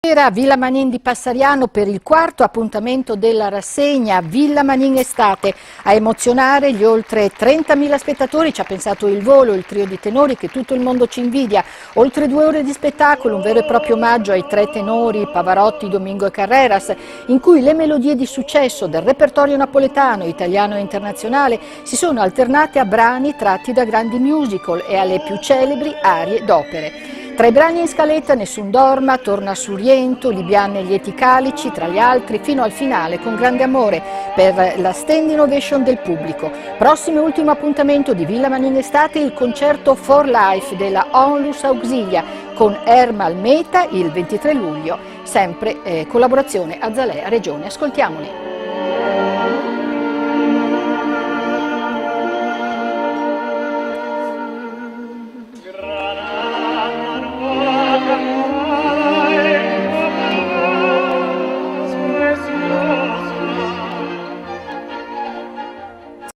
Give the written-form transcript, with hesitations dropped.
A Villa Manin di Passariano per il quarto appuntamento della rassegna Villa Manin Estate. A emozionare gli oltre 30.000 spettatori ci ha pensato il Volo, il trio di tenori che tutto il mondo ci invidia. Oltre 2 ore di spettacolo, un vero e proprio omaggio ai 3 tenori Pavarotti, Domingo e Carreras, in cui le melodie di successo del repertorio napoletano, italiano e internazionale si sono alternate a brani tratti da grandi musical e alle più celebri arie d'opere. Tra i brani in scaletta Nessun dorma, Torna su Riento, Libiane e lieti calici, tra gli altri, fino al finale con grande amore per la standing ovation del pubblico. Prossimo e ultimo appuntamento di Villa Manin Estate, il concerto For Life della Onlus Auxilia con Ermal Meta il 23 luglio, sempre collaborazione Azalea Regione. Ascoltiamoli.